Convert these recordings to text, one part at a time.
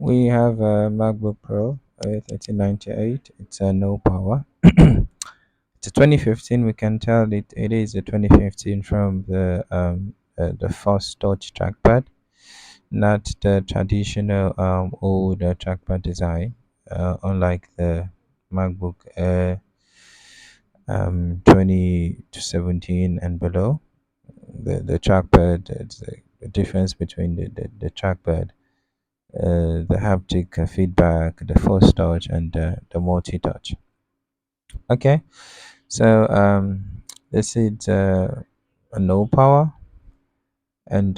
We have a MacBook Pro A1398. It's a no power. It's a 2015. We can tell it is a 2015 from the first touch trackpad, not the traditional old trackpad design. Unlike the MacBook Air 2017 and below, the trackpad. It's the difference between the trackpad, the haptic feedback, the force touch, and the multi-touch. Okay, so this is a no power, and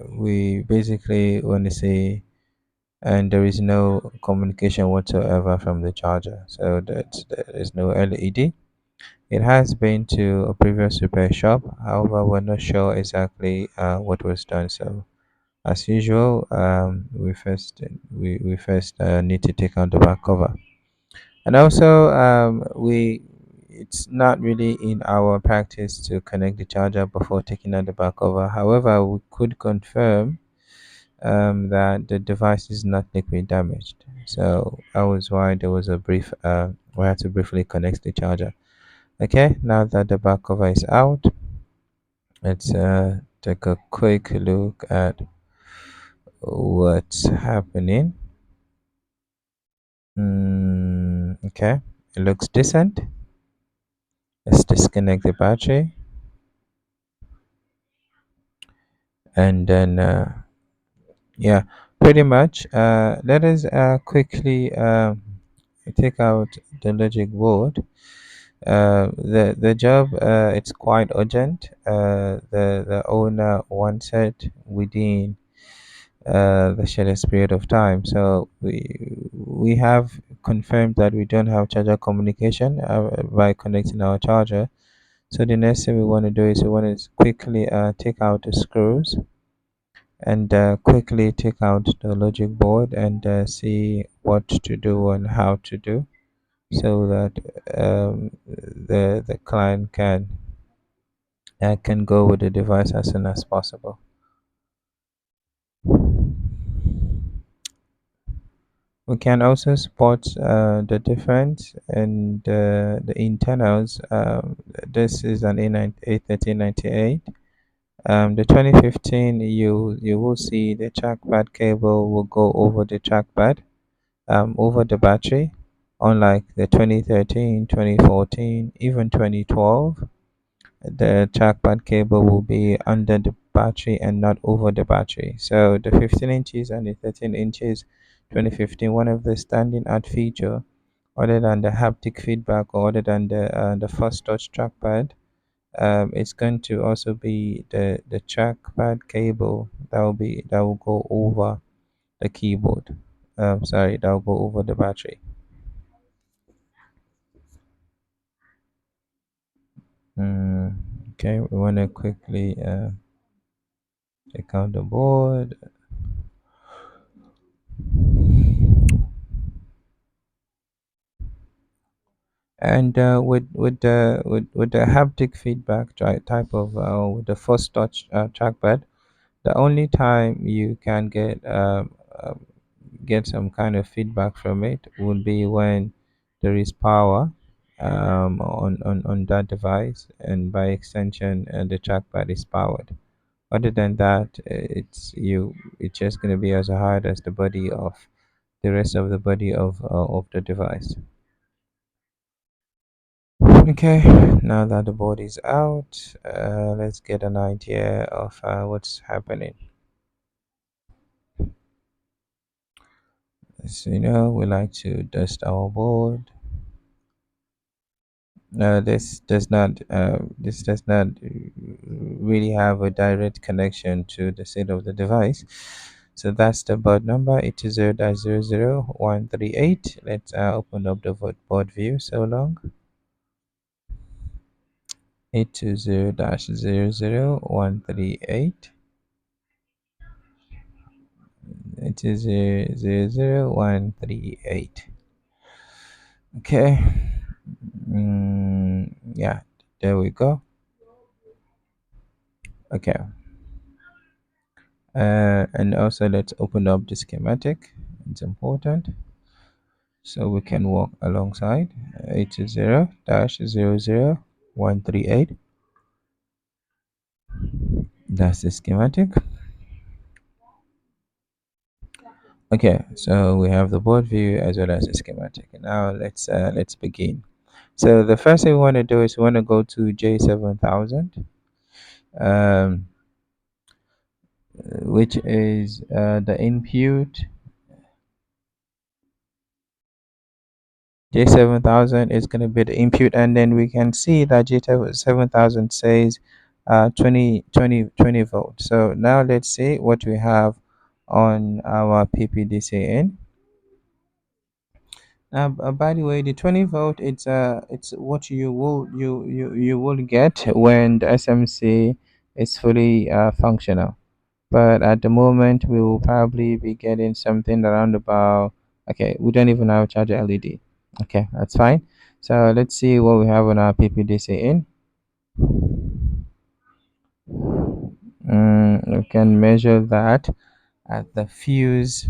we basically want to say, and there is no communication whatsoever from the charger, so there is no LED. It has been to a previous repair shop, however, we're not sure exactly what was done. So as usual, we first need to take out the back cover, and also we it's not really in our practice to connect the charger before taking out the back cover. However, we could confirm that the device is not liquid damaged. So that was why there was a brief we had to briefly connect the charger. Okay, now that the back cover is out, let's take a quick look at what's happening. Okay, it looks decent. Let's disconnect the battery, and then yeah, pretty much. Let us quickly take out the logic board. The job, it's quite urgent. The owner wants it within the shortest period of time. So we have confirmed that we don't have charger communication by connecting our charger. So the next thing we want to do is we want to quickly take out the screws, and quickly take out the logic board, and see what to do and how to do, so that the client can go with the device as soon as possible. We can also spot the difference and the internals. This is an A1398. The 2015, you will see the trackpad cable will go over the trackpad, over the battery, unlike the 2013, 2014, even 2012. The trackpad cable will be under the battery and not over the battery. So the 15 inches and the 13 inches 2015, one of the standing out feature, other than the haptic feedback or other than the first touch trackpad, it's going to also be the trackpad cable that will go over the keyboard. Sorry, that will go over the battery. Mm, okay, we want to quickly take out the board. And with the haptic feedback type of with the first touch trackpad, the only time you can get some kind of feedback from it would be when there is power on that device, and by extension the trackpad is powered. Other than that, it's just going to be as hard as the body of the rest of the body of the device. Okay, now that the board is out, let's get an idea of what's happening. So, we like to dust our board. This does not really have a direct connection to the state of the device. So that's the board number 820-00138. Let's open up the board view. So long. 820-00138. It is 00138. Okay. Yeah, there we go. Okay. And also let's open up the schematic. It's important, so we can walk alongside. 80-00138. That's the schematic. Okay, so we have the board view as well as the schematic. Now let's begin. So the first thing we want to do is we want to go to J7000, um, which is the input. J7000 is going to be the input, and then we can see that J7000 says 20 volts. So now let's see what we have on our PPDC in. By the way, the 20 volt, it's what you will get when the SMC is fully functional. But at the moment, we will probably be getting something around about. Okay, we don't even have a charger LED. Okay, that's fine. So let's see what we have on our PPDC in. We can measure that at the fuse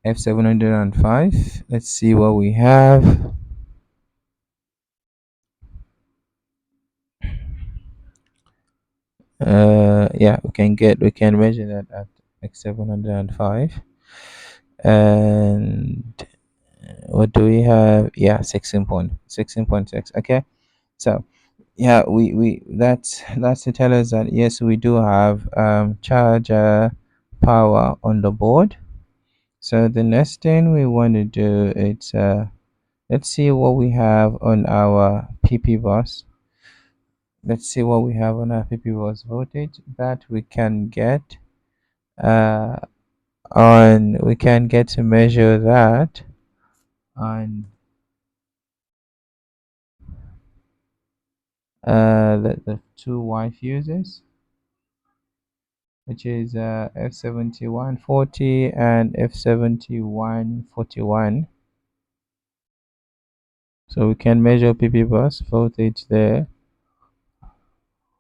F705. Let's see what we have. Yeah, we can measure that at X705. And what do we have? Yeah, 16.6. Okay, so yeah, we that's to tell us that yes, we do have charger power on the board. So the next thing we want to do is let's see what we have on our PP bus. Let's see what we have on our PP bus voltage that we can get uh on we can get to measure that on the two Y fuses, which is F7140 and F7141. So we can measure PP bus voltage there.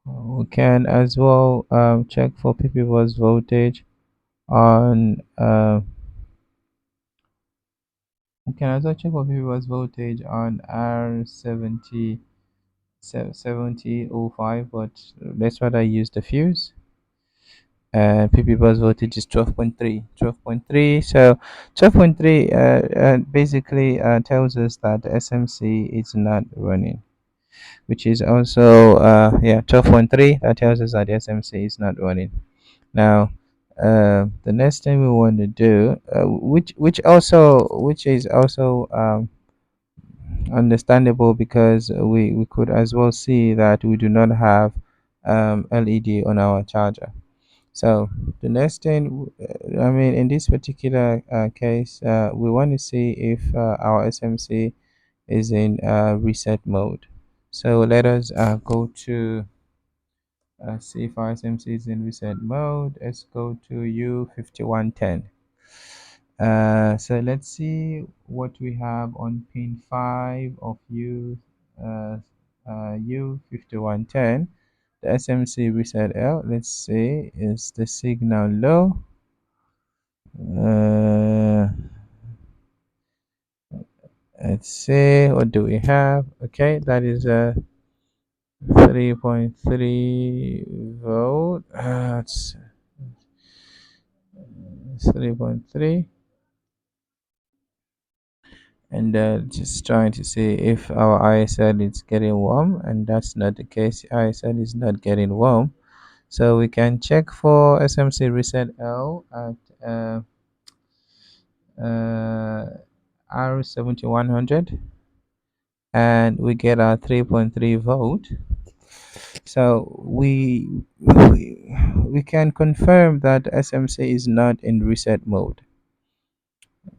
We can as well check for PP bus voltage on we can also check for PP bus voltage on R70 7005, but let's rather use the fuse. And PP bus voltage is 12.3. So 12.3 basically tells us that the SMC is not running, which is also yeah, 12.3, that tells us that the SMC is not running. Now the next thing we want to do, which is also understandable, because we could as well see that we do not have LED on our charger. So the next thing, I mean, in this particular case, we want to see if our SMC is in reset mode. So let us go to see if our SMC is in reset mode. Let's go to U5110. So let's see what we have on pin 5 of U5110. The SMC reset L. Let's see, is the signal low? Uh, let's see, what do we have? Okay, that is a 3.3 volt. It's 3.3. And just trying to see if our ISL is getting warm, and that's not the case. ISL is not getting warm, so we can check for SMC reset L at R7100, and we get our 3.3 volt. So we can confirm that SMC is not in reset mode.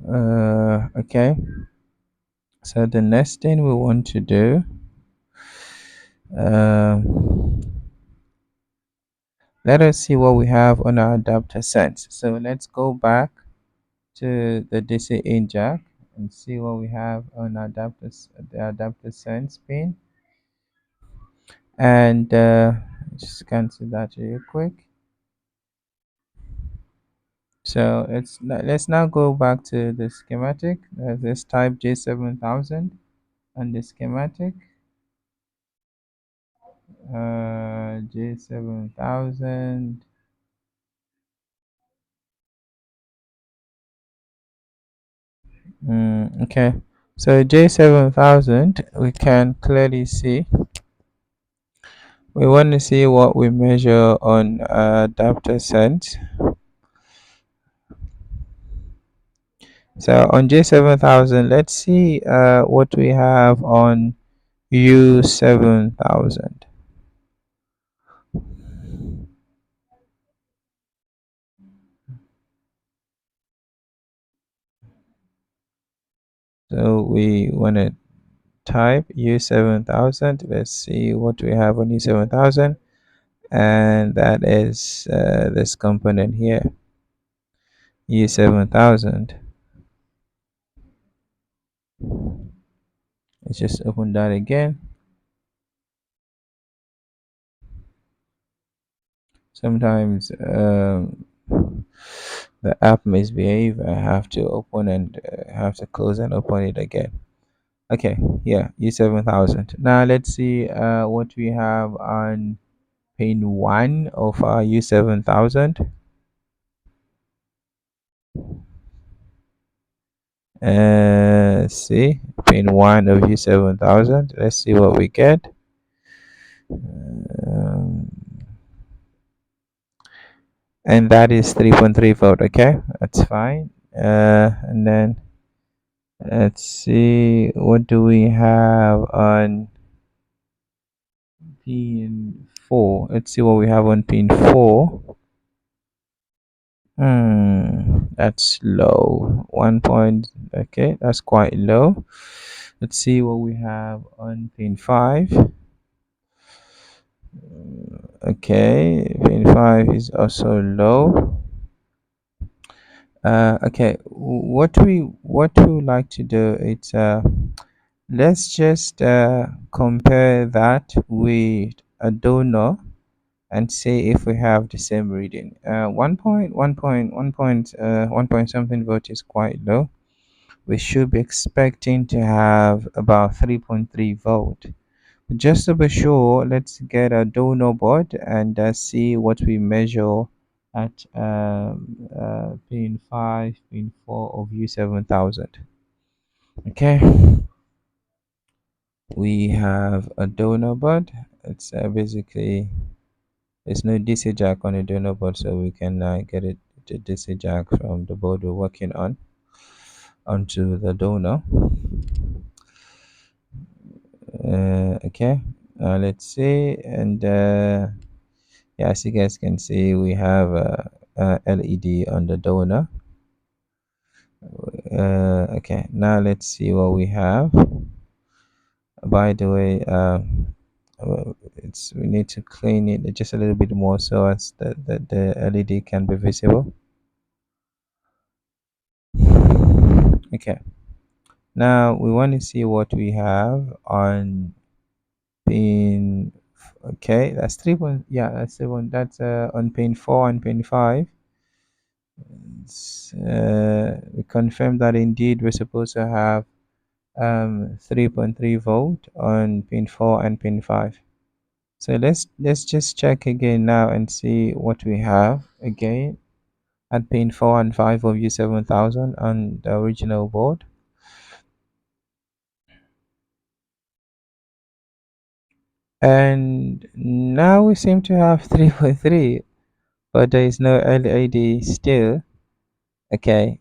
Okay, so the next thing we want to do, let us see what we have on our adapter sense. So let's go back to the DC in jack and see what we have on the adapter sense pin. And Just cancel that real quick. So let's now go back to the schematic. Let's type J7000 on the schematic. J7000. Okay. So J7000, we can clearly see. We want to see what we measure on adapter sense. So on J7000, let's see what we have on U7000. So we want to type U7000. Let's see what we have on U7000, and that is this component here, U7000. Let's just open that again. Sometimes the app misbehave. I have to open and have to close and open it again. Okay, yeah, U7000. Now let's see what we have on pin 1 of our U7000. See, pin 1 of U7000. Let's see what we get. And that is 3.3 volt. Okay, that's fine. And then let's see, what do we have on pin 4? Let's see what we have on pin 4. That's low. 1 point. Okay, that's quite low. Let's see what we have on pin 5. Okay, pin 5 is also low. Okay, what we like to do is let's just compare that with a donor and see if we have the same reading. 1 point something volt is quite low. We should be expecting to have about 3.3 volt. Just to be sure, let's get a donor board and see what we measure at pin 5, pin 4 of U7000. Okay, we have a donor board. It's basically, there's no DC jack on the donor board, so we can get it the DC jack from the board we're working on onto the donor. Okay, let's see, and yeah, as you guys can see, we have a LED on the donor. Okay, now let's see what we have. By the way, we need to clean it just a little bit more so as the LED can be visible. Okay, now we want to see what we have on pin. Okay, that's 3 point. Yeah, that's 3 point. That's on pin 4 and pin 5. We confirm that indeed we're supposed to have 3.3 volt on pin 4 and pin 5. So let's just check again now and see what we have again at pin 4 and 5 of U7000 on the original board. And now we seem to have 3.3, but there is no LED still. Okay,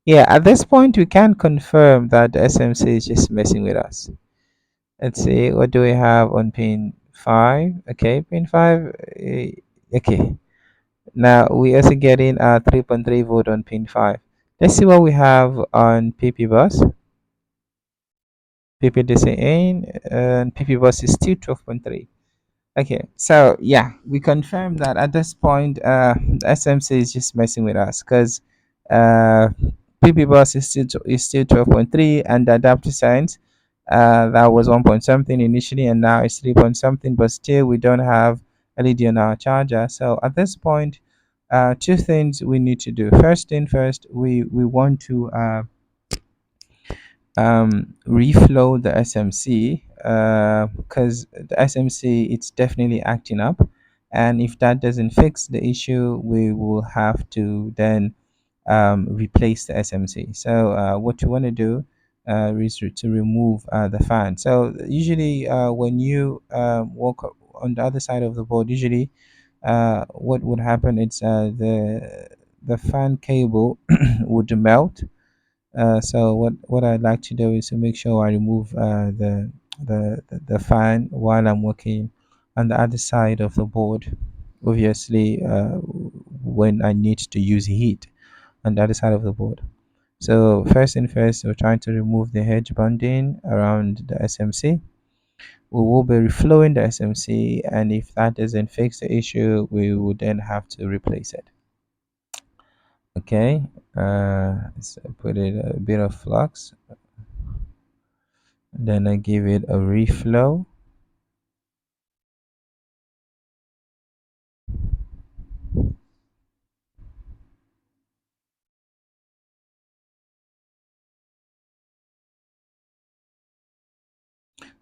yeah, at this point we can confirm that the SMC is just messing with us. Let's see, what do we have on pin 5? Okay, pin 5. Okay, now we also getting 3.3 volt on pin 5. Let's see what we have on PP bus. PP DC in, and PP bus is still 12.3. Okay, so yeah, we confirm that at this point the SMC is just messing with us, because PP bus is still 12.3, and the adapter signs That was 1 point something initially, and now it's 3 point something, but still we don't have LED on our charger. So at this point, two things we need to do. First thing first, we want to reflow the SMC, because the SMC, it's definitely acting up, and if that doesn't fix the issue, we will have to then replace the SMC. So what you want to do is to remove the fan. So usually when you walk on the other side of the board, usually what would happen is the fan cable would melt. So what I'd like to do is to make sure I remove the fan while I'm working on the other side of the board. Obviously, when I need to use heat on the other side of the board. So first thing first, we're trying to remove the hedge bonding around the SMC. We will be reflowing the SMC, and if that doesn't fix the issue, we would then have to replace it. Okay, so put it a bit of flux, then I give it a reflow.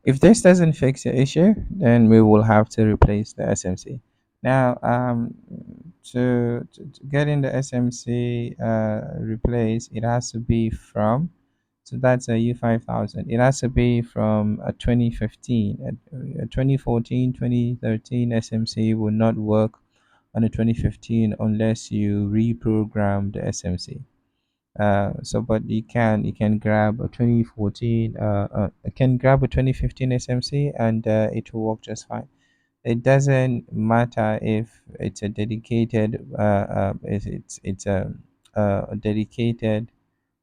If this doesn't fix the issue, then we will have to replace the SMC. Now, to getting the SMC replaced, it has to be from, so that's a U5000. It has to be from a 2015. A 2014, 2013 SMC will not work on a 2015 unless you reprogram the SMC. So but you can grab a 2014 can grab a 2015 SMC, and it will work just fine. It doesn't matter if it's a dedicated it's a dedicated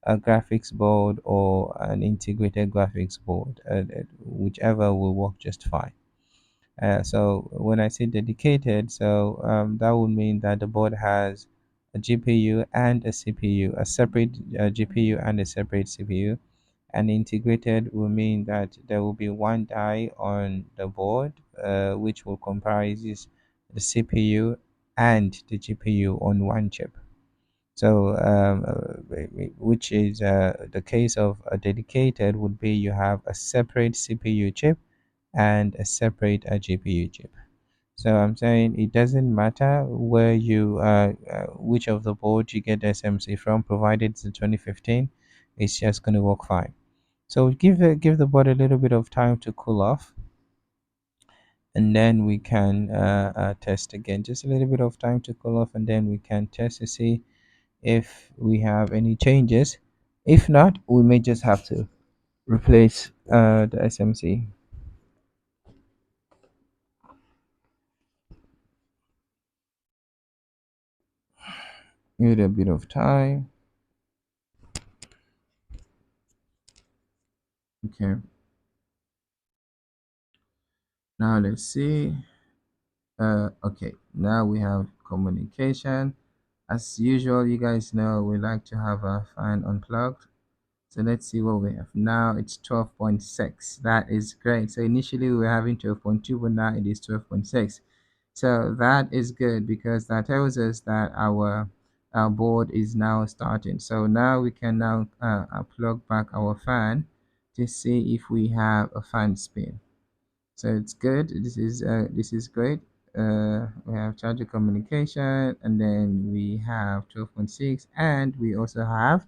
graphics board or an integrated graphics board, whichever will work just fine. So when I say dedicated, so that would mean that the board has a GPU and a CPU, a separate GPU and a separate CPU. And integrated will mean that there will be one die on the board, which will comprise the CPU and the GPU on one chip. So, which is the case of a dedicated would be you have a separate CPU chip and a separate GPU chip. So I'm saying it doesn't matter where which of the boards you get SMC from, provided it's a 2015, it's just going to work fine. So give the board a little bit of time to cool off, and then we can test again. Just a little bit of time to cool off, and then we can test to see if we have any changes. If not, we may just have to replace the SMC. Give it a bit of time. Okay, now let's see. Okay, now we have communication. As usual, you guys know we like to have a fan unplugged. So let's see what we have. Now it's 12.6. That is great. So initially we were having 12.2, but now it is 12.6. So that is good because that tells us that our board is now starting. So now we can now plug back our fan to see if we have a fan spin. So it's good. This is great. We have charger communication, and then we have 12.6, and we also have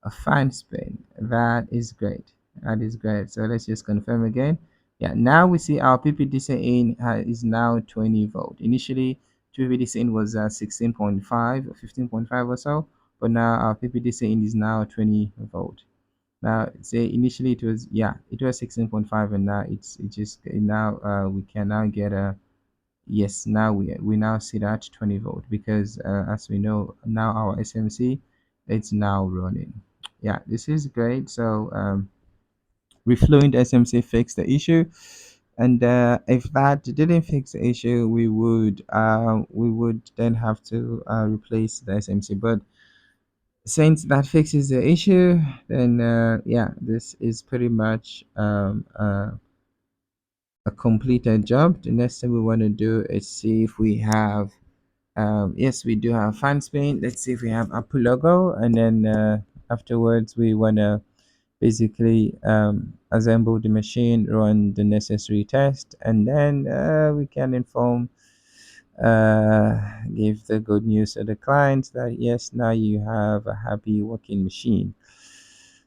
a fan spin. That is great. That is great. So let's just confirm again. Yeah, now we see our PPDC in is now 20 volt. Initially, PPDC in was 16.5 or 15.5 or so, but now our PPDC in is now 20 volt. Now, say initially it was 16.5, and now it just now we can now get a yes. Now we now see that 20 volt because as we know now our SMC it's now running. Yeah, this is great. So reflowing the SMC fixed the issue, and if that didn't fix the issue, we would then have to replace the SMC. But Since that fixes the issue, then yeah, this is pretty much a completed job. The next thing we want to do is see if we have yes, we do have fan spin. Let's see if we have Apple logo, and then afterwards we want to basically assemble the machine, run the necessary test, and then we can inform give the good news to the client that yes, now you have a happy working machine.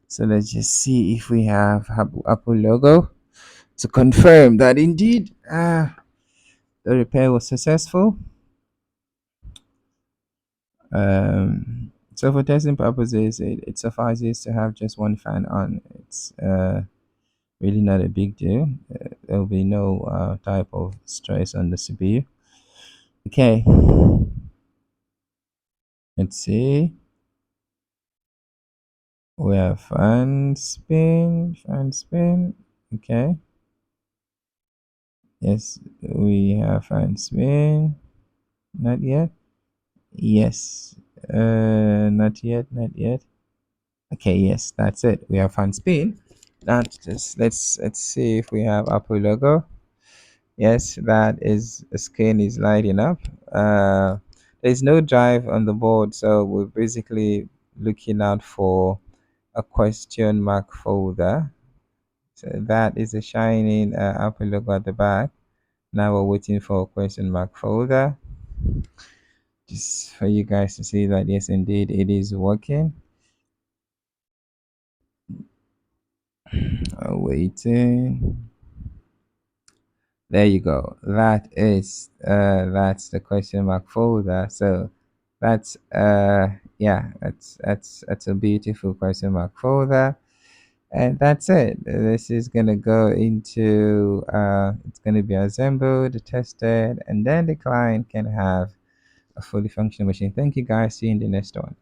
So let's just see if we have Apple logo to confirm that indeed the repair was successful. So for testing purposes, it suffices to have just one fan on. It's really not a big deal. There will be no type of stress on the CPU. Okay, let's see. We have fan spin. Okay, yes, we have fan spin. Not yet. Yes, not yet, not yet. Okay, yes, that's it. We have fan spin. That just let's see if we have Apple logo. Yes, that is the screen is lighting up. There's no drive on the board, so we're basically looking out for a question mark folder. So that is a shining Apple logo at the back. Now we're waiting for a question mark folder, just for you guys to see that yes, indeed, it is working. Waiting. There you go. That's the question mark folder. So that's yeah, that's a beautiful question mark folder. And that's it. This is gonna go into it's gonna be assembled, tested, and then the client can have a fully functional machine. Thank you guys. See you in the next one.